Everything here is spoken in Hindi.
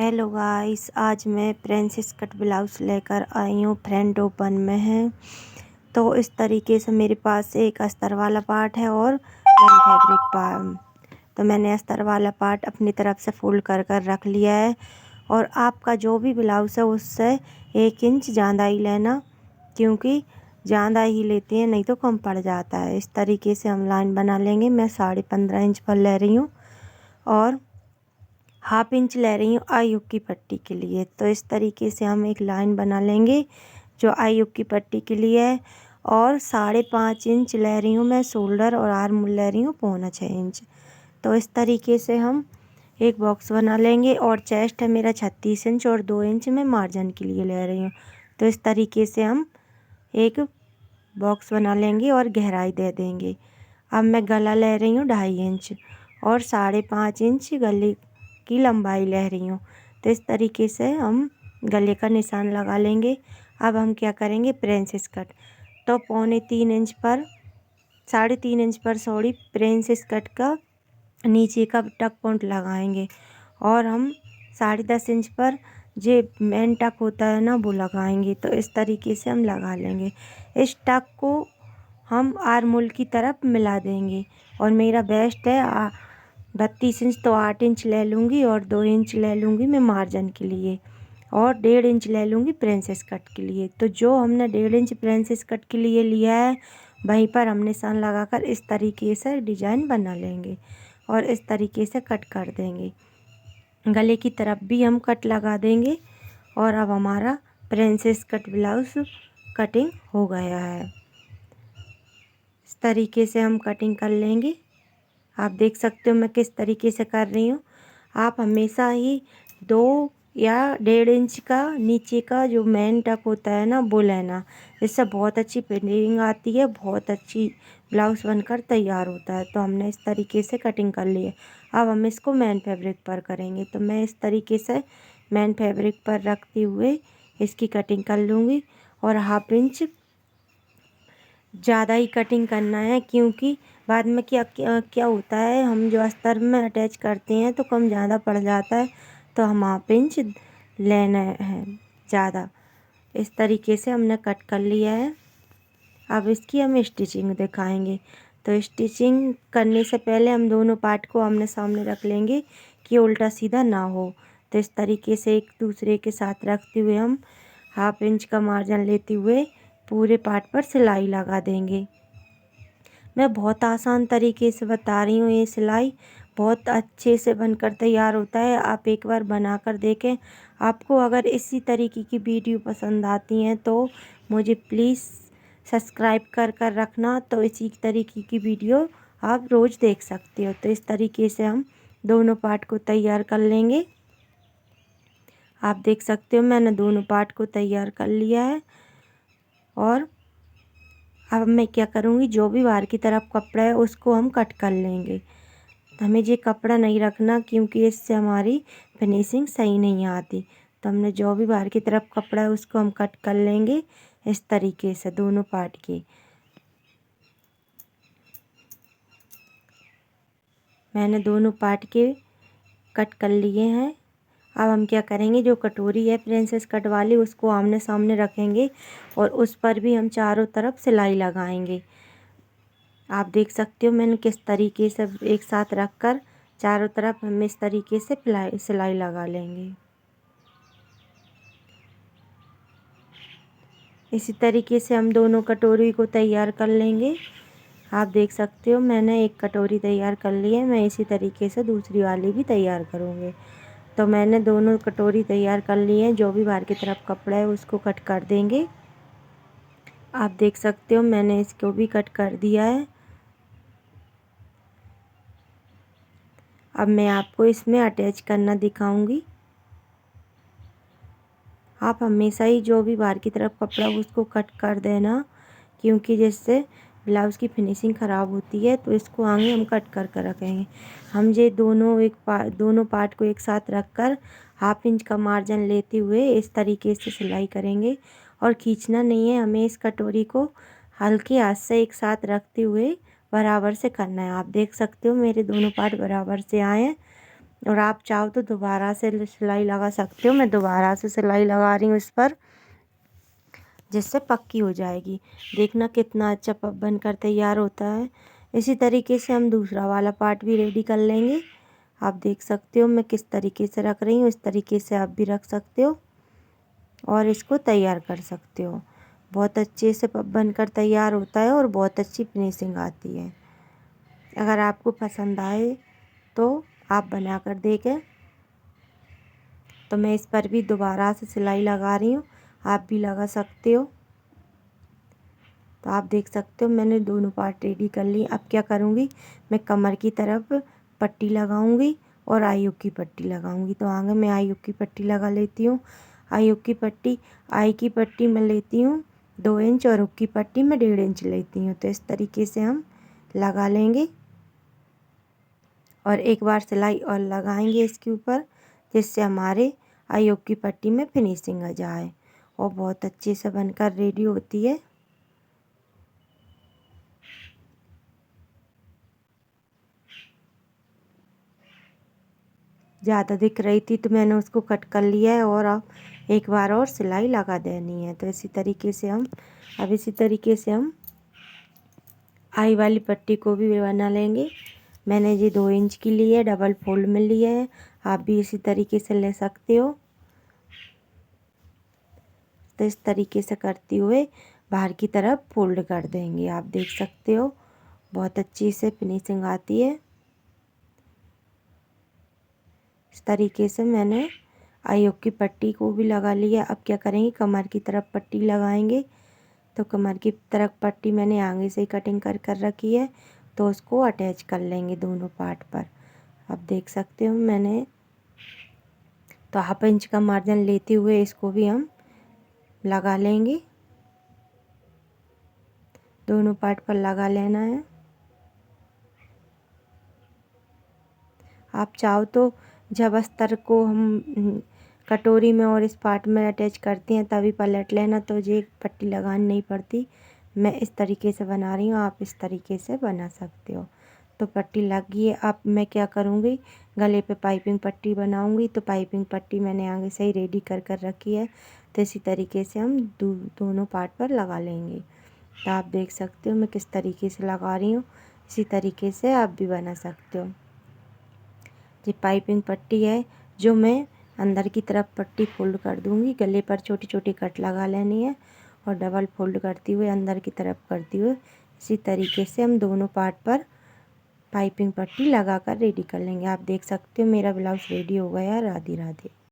हेलो गाइस, आज मैं प्रिंसेस कट ब्लाउज लेकर आई हूँ। फ्रंट ओपन में है। तो इस तरीके से मेरे पास एक अस्तर वाला पार्ट है और प्लेन फैब्रिक पार्ट। तो मैंने अस्तर वाला पार्ट अपनी तरफ से फोल्ड कर कर रख लिया है। और आपका जो भी ब्लाउज है उससे 1 इंच ज़्यादा ही लेना, क्योंकि ज़्यादा ही लेते हैं नहीं तो कम पड़ जाता है। इस तरीके से हम लाइन बना लेंगे। मैं 15.5 इंच पर ले रही हूँ और 1/2 इंच ले रही हूँ आई हुक की पट्टी के लिए। तो इस तरीके से हम एक लाइन बना लेंगे जो आई हुक की पट्टी के लिए है। और 5.5 इंच ले रही हूँ मैं शोल्डर और आर्म ले रही हूँ 6.25 इंच। तो इस तरीके से हम एक बॉक्स बना लेंगे। और चेस्ट है मेरा 36 इंच और 2 इंच में मार्जिन के लिए ले रही हूँ। तो इस तरीके से हम एक बॉक्स बना लेंगे और गहराई दे देंगे। अब मैं गला ले रही हूँ 2.5 इंच और 5.5 इंच गले की लंबाई ले रही हूँ। तो इस तरीके से हम गले का निशान लगा लेंगे। अब हम क्या करेंगे, प्रिंसेस कट। तो 3.25 इंच पर 3.5 इंच पर प्रिंसेस कट का नीचे का टक पॉइंट लगाएंगे। और हम 10.5 इंच पर जो मेन टक होता है ना, वो लगाएंगे। तो इस तरीके से हम लगा लेंगे। इस टक को हम आर्म होल की तरफ मिला देंगे। और मेरा बेस्ट है 32 इंच, तो 8 इंच ले लूँगी और 2 इंच ले लूँगी मैं मार्जिन के लिए और 1.5 इंच ले लूँगी प्रिंसेस कट के लिए। तो जो हमने 1.5 इंच प्रिंसेस कट के लिए लिया है वहीं पर हम निशान लगाकर इस तरीके से डिजाइन बना लेंगे और इस तरीके से कट कर देंगे। गले की तरफ भी हम कट लगा देंगे। और अब हमारा प्रिंसेस कट ब्लाउज कटिंग हो गया है। इस तरीके से हम कटिंग कर लेंगे। आप देख सकते हो मैं किस तरीके से कर रही हूँ। आप हमेशा ही 2 या 1.5 इंच का नीचे का जो मेन टक होता है ना, वो लेना। इससे बहुत अच्छी फिनिशिंग आती है, बहुत अच्छी ब्लाउज बनकर तैयार होता है। तो हमने इस तरीके से कटिंग कर ली है। अब हम इसको मेन फैब्रिक पर करेंगे। तो मैं इस तरीके से मेन फैब्रिक पर रखते हुए इसकी कटिंग कर लूँगी। और 1/2 इंच ज़्यादा ही कटिंग करना है, क्योंकि बाद में क्या क्या क्या होता है, हम जो अस्तर में अटैच करते हैं तो कम ज़्यादा पड़ जाता है। तो हम 1/2 इंच लेना है ज़्यादा। इस तरीके से हमने कट कर लिया है। अब इसकी हम स्टिचिंग दिखाएंगे। तो स्टिचिंग करने से पहले हम दोनों पार्ट को आमने सामने रख लेंगे कि उल्टा सीधा ना हो। तो इस तरीके से एक दूसरे के साथ रखते हुए हम 1/2 इंच का मार्जिन लेते हुए पूरे पार्ट पर सिलाई लगा देंगे। मैं बहुत आसान तरीके से बता रही हूँ। ये सिलाई बहुत अच्छे से बनकर तैयार होता है। आप एक बार बनाकर देखें। आपको अगर इसी तरीके की वीडियो पसंद आती हैं तो मुझे प्लीज़ सब्सक्राइब कर कर रखना। तो इसी तरीके की वीडियो आप रोज़ देख सकते हो। तो इस तरीके से हम दोनों पार्ट को तैयार कर लेंगे। आप देख सकते हो मैंने दोनों पार्ट को तैयार कर लिया है। और अब मैं क्या करूँगी, जो भी बाहर की तरफ कपड़ा है उसको हम कट कर लेंगे। तो हमें ये कपड़ा नहीं रखना, क्योंकि इससे हमारी फिनिशिंग सही नहीं आती। तो हमने जो भी बाहर की तरफ कपड़ा है उसको हम कट कर लेंगे इस तरीके से दोनों पार्ट के। मैंने दोनों पार्ट के कट कर लिए हैं। अब हम क्या करेंगे, जो कटोरी है प्रिंसेस कट वाली उसको आमने सामने रखेंगे और उस पर भी हम चारों तरफ सिलाई लगाएंगे। आप देख सकते हो मैंने किस तरीके से एक साथ रखकर चारों तरफ हम इस तरीके से सिलाई लगा लेंगे। इसी तरीके से हम दोनों कटोरी को तैयार कर लेंगे। आप देख सकते हो मैंने एक कटोरी तैयार कर ली है। मैं इसी तरीके से दूसरी वाली भी तैयार करूँगी। तो मैंने दोनों कटोरी तैयार कर ली है। जो भी बाहर की तरफ कपड़ा है उसको कट कर देंगे। आप देख सकते हो मैंने इसको भी कट कर दिया है। अब मैं आपको इसमें अटैच करना दिखाऊंगी। आप हमेशा ही जो भी बाहर की तरफ कपड़ा उसको कट कर देना, क्योंकि जिससे ब्लाउज़ की फिनिशिंग ख़राब होती है। तो इसको आगे हम कट कर कर रखेंगे। हम ये दोनों पार्ट को एक साथ रखकर 1/2 इंच का मार्जिन लेते हुए इस तरीके से सिलाई करेंगे। और खींचना नहीं है, हमें इस कटोरी को हल्के हाथ से एक साथ रखते हुए बराबर से करना है। आप देख सकते हो मेरे दोनों पार्ट बराबर से आए हैं। और आप चाहो तो दोबारा से सिलाई लगा सकते हो। मैं दोबारा से सिलाई लगा रही हूँ इस पर, जिससे पक्की हो जाएगी। देखना कितना अच्छा बनकर तैयार होता है। इसी तरीके से हम दूसरा वाला पार्ट भी रेडी कर लेंगे। आप देख सकते हो मैं किस तरीके से रख रही हूँ, इस तरीके से आप भी रख सकते हो और इसको तैयार कर सकते हो। बहुत अच्छे से बनकर तैयार होता है और बहुत अच्छी फिनिशिंग आती है। अगर आपको पसंद आए तो आप बना कर देखें। तो मैं इस पर भी दोबारा से सिलाई लगा रही हूँ, आप भी लगा सकते हो। तो आप देख सकते हो मैंने दोनों पार्ट रेडी कर ली। अब क्या करूँगी, मैं कमर की तरफ पट्टी लगाऊंगी और आई हुक की पट्टी लगाऊंगी। तो आगे मैं आई हुक की पट्टी लगा लेती हूँ। आई की पट्टी मैं लेती हूँ 2 इंच और हुक की पट्टी मैं 1.5 इंच लेती हूँ। तो इस तरीके से हम लगा लेंगे और एक बार सिलाई और लगाएंगे इसके ऊपर, जिससे हमारे आई हुक की पट्टी में फिनिशिंग आ जाए और बहुत अच्छे से बनकर रेडी होती है। ज़्यादा दिख रही थी तो मैंने उसको कट कर लिया है और अब एक बार और सिलाई लगा देनी है। तो इसी तरीके से हम आई वाली पट्टी को भी बना लेंगे। मैंने ये 2 इंच की ली है, डबल फोल्ड में लिया है। आप भी इसी तरीके से ले सकते हो। तो इस तरीके से करते हुए बाहर की तरफ फोल्ड कर देंगे। आप देख सकते हो बहुत अच्छी से फिनिशिंग आती है। इस तरीके से मैंने आई हुक की पट्टी को भी लगा लिया। अब क्या करेंगे, कमर की तरफ पट्टी लगाएंगे। तो कमर की तरफ पट्टी मैंने आगे से ही कटिंग कर रखी है, तो उसको अटैच कर लेंगे दोनों पार्ट पर। अब देख सकते हो मैंने तो 1/2 इंच का मार्जिन लेते हुए इसको भी हम लगा लेंगे। दोनों पार्ट पर लगा लेना है। आप चाहो तो जब अस्तर को हम कटोरी में और इस पार्ट में अटैच करते हैं तभी पलट लेना, तो ये पट्टी लगानी नहीं पड़ती। मैं इस तरीके से बना रही हूँ, आप इस तरीके से बना सकते हो। तो पट्टी लग गई है। अब मैं क्या करूँगी, गले पे पाइपिंग पट्टी बनाऊँगी। तो पाइपिंग पट्टी मैंने आगे से ही रेडी कर रखी है। तो इसी तरीके से हम दोनों पार्ट पर लगा लेंगे। तो आप देख सकते हो मैं किस तरीके से लगा रही हूँ, इसी तरीके से आप भी बना सकते हो। ये पाइपिंग पट्टी है जो मैं अंदर की तरफ पट्टी फोल्ड कर दूंगी। गले पर छोटी छोटी कट लगा लेनी है और डबल फोल्ड करती हुए अंदर की तरफ करती हुए इसी तरीके से हम दोनों पार्ट पर पाइपिंग पट्टी लगाकर रेडी कर लेंगे। आप देख सकते हो मेरा ब्लाउज रेडी हो गया। राधे राधे।